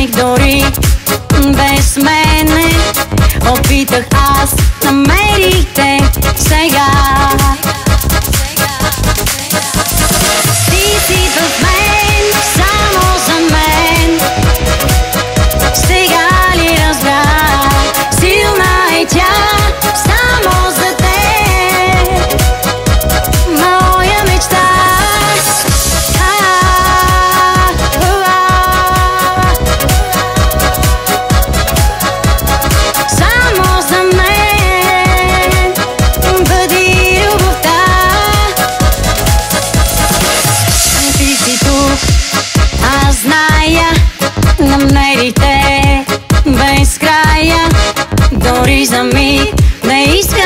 миг дори без мене. Опитах аз, намерихте сега. Ти си в мен, само за мен. Сега ли разбрах, силна е тя, само за теб, моя мечта. Само за мен бъди любовта. Ти си тук, аз зная, намерите без края. Дори за миг не иска